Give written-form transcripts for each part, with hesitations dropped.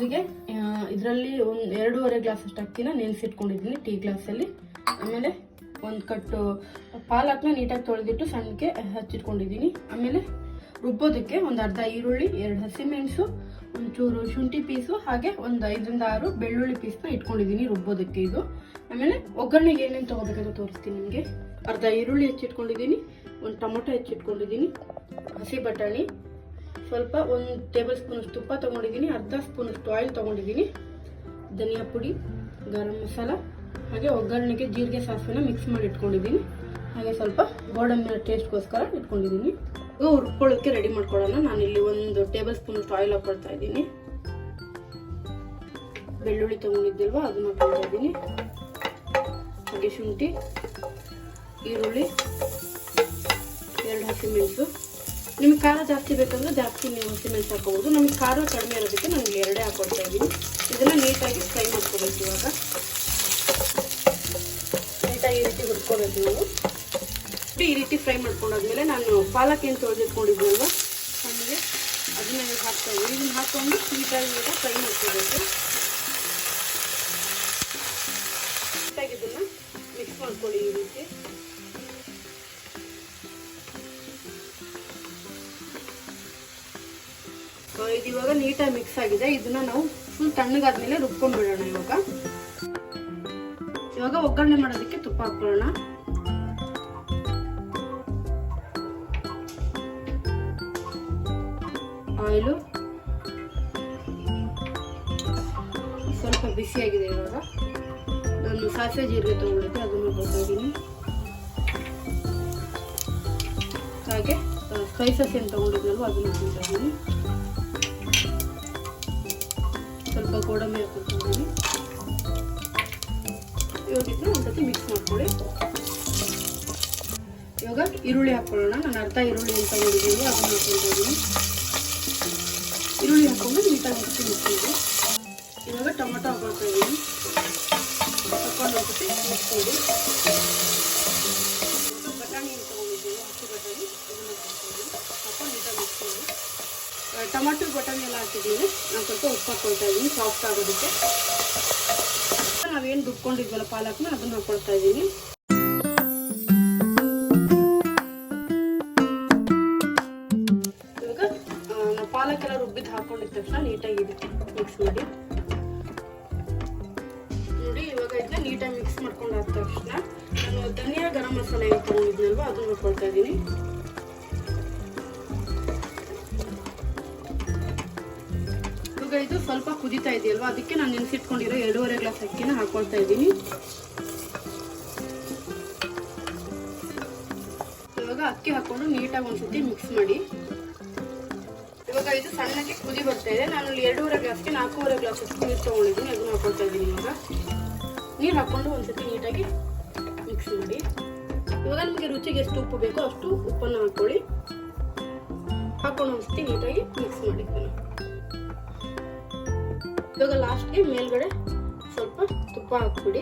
ಮೊದಲಿಗೆ ಇದರಲ್ಲಿ ಒಂದು 2.5 ಗ್ಲಾಸ್ ಅಷ್ಟು ಅಕ್ಕಿನ ನೆನೆಸಿಟ್ಕೊಂಡಿದ್ದೀನಿ ಟೀ ಗ್ಲಾಸಲ್ಲಿ. ಆಮೇಲೆ ಒಂದು ಕಟ್ಟು ಪಾಲಕ್ನ ನೀಟಾಗಿ ತೊಳೆದಿಟ್ಟು ಸಣ್ಣಕ್ಕೆ ಹಚ್ಚಿಟ್ಕೊಂಡಿದ್ದೀನಿ. ಆಮೇಲೆ ರುಬ್ಬೋದಕ್ಕೆ ಒಂದು ಅರ್ಧ ಈರುಳ್ಳಿ, 2 ಹಸಿಮೆಣಸು, ಒಂಚೂರು ಶುಂಠಿ ಪೀಸು, ಹಾಗೆ ಒಂದು 5 ರಿಂದ 6 ಬೆಳ್ಳುಳ್ಳಿ ಪೀಸ್ನ ಇಟ್ಕೊಂಡಿದ್ದೀನಿ ರುಬ್ಬೋದಕ್ಕೆ ಇದು. ಆಮೇಲೆ ಒಗ್ಗರಣೆಗೆ ಏನೇನು ತೊಗೋಬೇಕಂತ ತೋರಿಸ್ತೀನಿ ನಿಮಗೆ. ಅರ್ಧ ಈರುಳ್ಳಿ ಹೆಚ್ಚಿಟ್ಕೊಂಡಿದ್ದೀನಿ, ಒಂದು ಟೊಮೊಟೊ ಹೆಚ್ಚಿಟ್ಕೊಂಡಿದ್ದೀನಿ, ಹಸಿ ಬಟಾಣಿ ಸ್ವಲ್ಪ, 1 ಟೇಬಲ್ ಸ್ಪೂನ್ ತುಪ್ಪ ತೊಗೊಂಡಿದ್ದೀನಿ, ಅರ್ಧ ಸ್ಪೂನಷ್ಟು ಆಯಿಲ್ ತೊಗೊಂಡಿದ್ದೀನಿ, ಧನಿಯಾ ಪುಡಿ, ಗರಂ ಮಸಾಲ, ಹಾಗೆ ಒಗ್ಗರಣೆಗೆ ಜೀರಿಗೆ ಸಾಸಿವೆನ ಮಿಕ್ಸ್ ಮಾಡಿ ಇಟ್ಕೊಂಡಿದ್ದೀನಿ. ಹಾಗೆ ಸ್ವಲ್ಪ ಗೋಡಂಬಿನ ಟೇಸ್ಟ್ಗೋಸ್ಕರ ಇಟ್ಕೊಂಡಿದ್ದೀನಿ. ಹುರ್ಕೊಳ್ಳೋದಕ್ಕೆ ರೆಡಿ ಮಾಡ್ಕೊಳ್ಳೋಣ. ನಾನಿಲ್ಲಿ 1 ಟೇಬಲ್ ಸ್ಪೂನಷ್ಟು ಆಯಿಲ್ ಹಾಕೊಳ್ತಾ ಇದ್ದೀನಿ. ಬೆಳ್ಳುಳ್ಳಿ ತೊಗೊಂಡಿದ್ದಿಲ್ವ ಅದನ್ನ ಹಾಕೊಳ್ತಾ ಇದ್ದೀನಿ. ಹಾಗೆ ಶುಂಠಿ, ಈರುಳ್ಳಿ, 2 ಹಸಿಮೆಣಸು. ನಿಮ್ಗೆ ಖಾರ ಜಾಸ್ತಿ ಬೇಕಂದ್ರೆ ಜಾಸ್ತಿ ನೀವು ಹಸಿಮೆಣಸು ಹಾಕೋಬೋದು. ನಮ್ಗೆ ಖಾರ ಕಡಿಮೆ ಇರೋದಕ್ಕೆ ನಾನು 2 ಹಾಕೊಳ್ತಾ ಇದ್ದೀನಿ. ಇದನ್ನು ನೀಟಾಗಿ ಫ್ರೈ ಮಾಡ್ಕೋಬೇಕು. ಇವಾಗ ನೀಟಾಗಿ ಈ ರೀತಿ ಹುರ್ಕೋಬೇಕು ನೀವು. ಈ ರೀತಿ ಫ್ರೈ ಮಾಡ್ಕೊಂಡಾದ್ಮೇಲೆ ನಾನು ಪಾಲಕ್ ಏನು ತೊಳೆದಿಟ್ಕೊಂಡಿದ್ದೀನಲ್ವ ನಮಗೆ ಅದನ್ನ ಹಾಕ್ತಾ ಇದ್ದೀನಿ. ಇದನ್ನು ಹಾಕೊಂಡು ನೀಟಾಗಿ ಫ್ರೈ ಮಾಡ್ಕೋಬೇಕು. ನೀಟಾಗಿ ಇದನ್ನು ಮಿಕ್ಸ್ ಮಾಡ್ಕೊಳ್ಳಿ ಈ ರೀತಿ. ಇದು ಇವಾಗ ನೀಟಾಗಿ ಮಿಕ್ಸ್ ಆಗಿದೆ. ಇದನ್ನ ನಾವು ಫುಲ್ ತಣ್ಣಗಾದ್ಮೇಲೆ ರುಬ್ಕೊಂಡ್ ಬಿಡೋಣ. ಇವಾಗ ಒಗ್ಗರಣೆ ಮಾಡೋದಕ್ಕೆ ತುಪ್ಪ ಹಾಕೊಳ್ಳೋಣ. ಆಯಿಲು ಸ್ವಲ್ಪ ಬಿಸಿಯಾಗಿದೆ. ಇವಾಗ ನಾನು ಸಾಸಿವೆ ಜೀರಿಗೆ ತಗೊಂಡಿದ್ದೆ ಅದನ್ನು ಹಾಕ್ತಾ ಇದ್ದೀನಿ. ಹಾಗೆ ಸ್ಪೈಸಸ್ ಏನು ತಗೊಂಡಿದ್ನಲ್ವ ಅದನ್ನು ಹಾಕ್ತಾ ಇದ್ದೀನಿ. ಸ್ವಲ್ಪ ಗೋಡಂಬಿ ಹಾಕ್ಕೊಳ್ತೀನಿ. ಇವಾಗ ಇದನ್ನ ಒಂದ್ಸತಿ ಮಿಕ್ಸ್ ಮಾಡ್ಕೊಳ್ಳಿ. ಇವಾಗ ಈರುಳ್ಳಿ ಹಾಕೊಳ್ಳೋಣ. ನಾನು ಅರ್ಧ ಈರುಳ್ಳಿ ಅಂತ ತಗೊಂಡಿದ್ದೀನಿ ಅದನ್ನು ಹಾಕೊಳ್ತಾ ಇದ್ದೀನಿ. ಈರುಳ್ಳಿ ಹಾಕೊಂಡು ನೀಟಾಗಿ ಒಂದ್ಸತಿ ಮಿಕ್ಸ್ ಮಾಡಿ. ಇವಾಗ ಟೊಮೊಟೊ ಹಾಕೊಳ್ತಾ ಇದ್ದೀನಿ. ಹಾಕೊಂಡು ಒಂದ್ಸತಿ ಮಿಕ್ಸ್ ಮಾಡಿ. ಬಟಾಣಿ ಏನು ತಗೊಂಡಿದ್ದೀನಿ ಹಸಿ ಬಟಾಣಿ ಅದನ್ನು ಹಾಕೊಳ್ತಾ ಇದ್ದೀನಿ. ಹಾಕೊಂಡು ನೀಟಾಗಿ ಮಿಕ್ಸ್ ಮಾಡಿ. ಟೊಮೊಟೊ ಬಟಾಣಿ ಎಲ್ಲ ಹಾಕಿದ್ದೀನಿ. ನಾನು ಸ್ವಲ್ಪ ಉಪ್ಪು ಹಾಕ್ಕೊಳ್ತಾ ಇದ್ದೀನಿ ಸಾಫ್ಟ್ ಆಗೋದಕ್ಕೆ. ನಾವೇನು ರುಬ್ಕೊಂಡಿದ್ವಲ್ಲ ಪಾಲಕ್ನ ಅದನ್ನು ಹಾಕ್ಕೊಳ್ತಾ ಇದ್ದೀನಿ. ಇವಾಗ ನಾವು ಪಾಲಕ್ಕೆಲ್ಲ ರುಬ್ಬಿದ್ದು ಹಾಕೊಂಡಿದ ತಕ್ಷಣ ನೀಟಾಗಿ ಮಿಕ್ಸ್ ಮಾಡಿ ನೋಡಿ. ಇವಾಗ ಇದನ್ನ ನೀಟಾಗಿ ಮಿಕ್ಸ್ ಮಾಡ್ಕೊಂಡಾದ ತಕ್ಷಣ ನಾನು ಧನಿಯಾ ಗರಂ ಮಸಾಲ ಏನು ತಗೊಂಡಿದ್ನಲ್ವ ಅದನ್ನು ಹಾಕ್ಕೊಳ್ತಾ ಇದ್ದೀನಿ. ಇದು ಸ್ವಲ್ಪ ಕುದಿತಾ ಇದೆಯಲ್ವಾ ಅದಕ್ಕೆ ನಾನು ನೆನೆಸಿಟ್ಕೊಂಡಿರೋ 2.5 ಗ್ಲಾಸ್ ಅಕ್ಕಿನ ಹಾಕೊಳ್ತಾ ಇದ್ದೀನಿ. ಇವಾಗ ಅಕ್ಕಿ ಹಾಕೊಂಡು ನೀಟಾಗಿ ಒಂದ್ಸತಿ ಮಿಕ್ಸ್ ಮಾಡಿ. ಇವಾಗ ಇದು ಸಣ್ಣಕ್ಕೆ ಕುದಿ ಬರ್ತಾ ಇದೆ. ನಾನು 2.5 ಗ್ಲಾಸ್ಗೆ 4.5 ಗ್ಲಾಸ್ ಅಷ್ಟು ನೀರು ತಗೊಂಡಿದ್ದೀನಿ ಅದನ್ನ ಹಾಕೊಳ್ತಾ ಇದ್ದೀನಿ. ಇವಾಗ ನೀರು ಹಾಕೊಂಡು ಒಂದ್ಸತಿ ನೀಟಾಗಿ ಮಿಕ್ಸ್ ಮಾಡಿ. ಇವಾಗ ನಿಮಗೆ ರುಚಿಗೆ ಎಷ್ಟು ಉಪ್ಪು ಬೇಕೋ ಅಷ್ಟು ಉಪ್ಪನ್ನು ಹಾಕೊಳ್ಳಿ. ಹಾಕೊಂಡು ಒಂದ್ಸತಿ ನೀಟಾಗಿ ಮಿಕ್ಸ್ ಮಾಡಿದ್ದೀನಿ. ಇವಾಗ ಲಾಸ್ಟ್ಗೆ ಮೇಲ್ಗಡೆ ಸ್ವಲ್ಪ ತುಪ್ಪ ಹಾಕ್ಬಿಡಿ.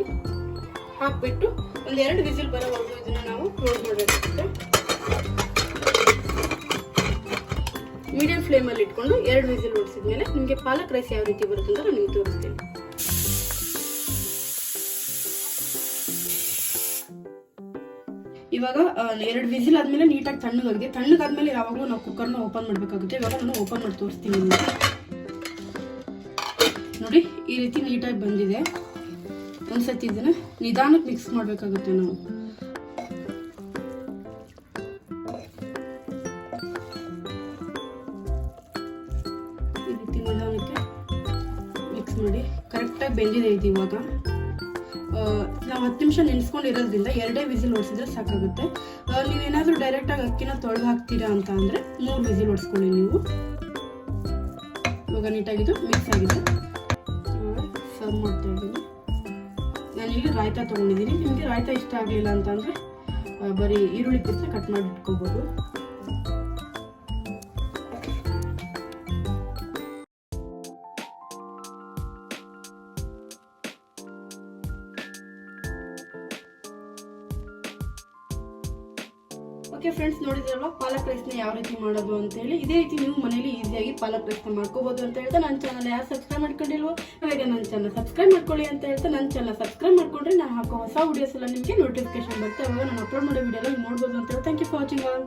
ಹಾಕ್ಬಿಟ್ಟು 1-2 ವಿಸಿಲ್ ಬರೋವರೆಗೂ ಇದನ್ನ ನಾವು ಕ್ಲೋಸ್ ಮಾಡಬೇಕಾಗುತ್ತೆ. ಮೀಡಿಯಂ ಫ್ಲೇಮಲ್ಲಿ ಇಟ್ಕೊಂಡು 2 ವಿಸಿಲ್ ಹೊಡಿಸಿದ್ಮೇಲೆ ನಿಮಗೆ ಪಾಲಕ್ ರೈಸ್ ಯಾವ ರೀತಿ ಬರುತ್ತೆ ಅಂತ ನಾನು ನಿಮಗೆ ತೋರಿಸ್ತೀನಿ. ಇವಾಗ 2 ವಿಸಿಲ್ ಆದ್ಮೇಲೆ ನೀಟಾಗಿ ತಣ್ಣಗಾಗಿದೆ. ತಣ್ಣಗಾದ್ಮೇಲೆ ಯಾವಾಗಲೂ ನಾವು ಕುಕ್ಕರ್ನ ಓಪನ್ ಮಾಡಬೇಕಾಗುತ್ತೆ. ಇವಾಗ ನಾನು ಓಪನ್ ಮಾಡಿ ತೋರಿಸ್ತೀನಿ ನಿಮಗೆ. ನೋಡಿ ಈ ರೀತಿ ನೀಟಾಗಿ ಬಂದಿದೆ. ಒಂದ್ಸತಿ ಇದನ್ನ ನಿಧಾನಕ್ಕೆ ಮಿಕ್ಸ್ ಮಾಡಬೇಕಾಗುತ್ತೆ ನಾವು. ಈ ರೀತಿ ನಿಧಾನಕ್ಕೆ ಮಿಕ್ಸ್ ಮಾಡಿ. ಕರೆಕ್ಟಾಗಿ ಬೆಂದಿದೆ ಇದು. ಇವಾಗ ನಾವು 10 ನಿಮಿಷ ನೆನೆಸ್ಕೊಂಡಿರೋದ್ರಿಂದ 2 ವಿಸಿಲ್ ಹೊಡಿಸಿದ್ರೆ ಸಾಕಾಗುತ್ತೆ. ನೀವೇನಾದರೂ ಡೈರೆಕ್ಟಾಗಿ ಅಕ್ಕಿನ ತೊಳೆದು ಹಾಕ್ತೀರಾ ಅಂತ ಅಂದರೆ 3 ವಿಸಿಲ್ ಹೊಡಿಸ್ಕೊಳ್ಳಿ ನೀವು. ಇವಾಗ ನೀಟಾಗಿದ್ದು ಮಿಕ್ಸ್ ಆಗಿದೆ. ಸರ್ವ್ ಮಾಡ್ತಾ ಇದ್ದೀನಿ. ನಾನಿಲ್ಲಿ ರಾಯ್ತಾ ತೊಗೊಂಡಿದ್ದೀನಿ. ನಿಮಗೆ ರಾಯ್ತಾ ಇಷ್ಟ ಆಗಲಿಲ್ಲ ಅಂತಂದರೆ ಬರೀ ಈರುಳ್ಳಿ ಪೀಸ್ನ ಕಟ್ ಮಾಡಿ ಇಟ್ಕೋಬೋದು. ಓಕೆ ಫ್ರೆಂಡ್ಸ್, ನೋಡಿದ್ರಲ್ವಾ ಪಾಲಕ್ ರೈಸ್ನ ಯಾವ ರೀತಿ ಮಾಡೋದು ಅಂತ ಹೇಳಿ. ಇದೇ ರೀತಿ ನೀವು ಮನೇಲಿ ಈಸಿಯಾಗಿ ಪಾಲಕ್ ರೈಸ್ನ ಮಾಡ್ಕೋಬಹುದು ಅಂತ ಹೇಳ್ತಾ ನನ್ನ ಚಾನಲ್ ಯಾರು ಸಬ್ಸ್ಕ್ರೈಬ್ ಮಾಡ್ಕೊಂಡಿಲ್ವೋ ಇವಾಗ ನನ್ನ ಚಾನಲ್ ಸಬ್ಸ್ಕ್ರೈಬ್ ಮಾಡ್ಕೊಳ್ಳಿ ಅಂತ ಹೇಳ್ತಾ ನನ್ನ ಚಾನಲ್ ಸಬ್ಸ್ಕ್ರೈಬ್ ಮಾಡ್ಕೊಂಡ್ರೆ ನಾನು ಹಾಕೋ ಹೊಸ ವಿಡಿಯೋಸ್ ಎಲ್ಲ ನಿಮಗೆ ನೋಟಿಫಿಕೇಶನ್ ಬರುತ್ತೆ. ಅವಾಗ ನಾನು ಅಪ್ಲೋಡ್ ಮಾಡೋ ವಿಡಿಯೋ ಎಲ್ಲ ನೋಡ್ಬೋದು ಅಂತ ಹೇಳಿ. Thank you for watching all.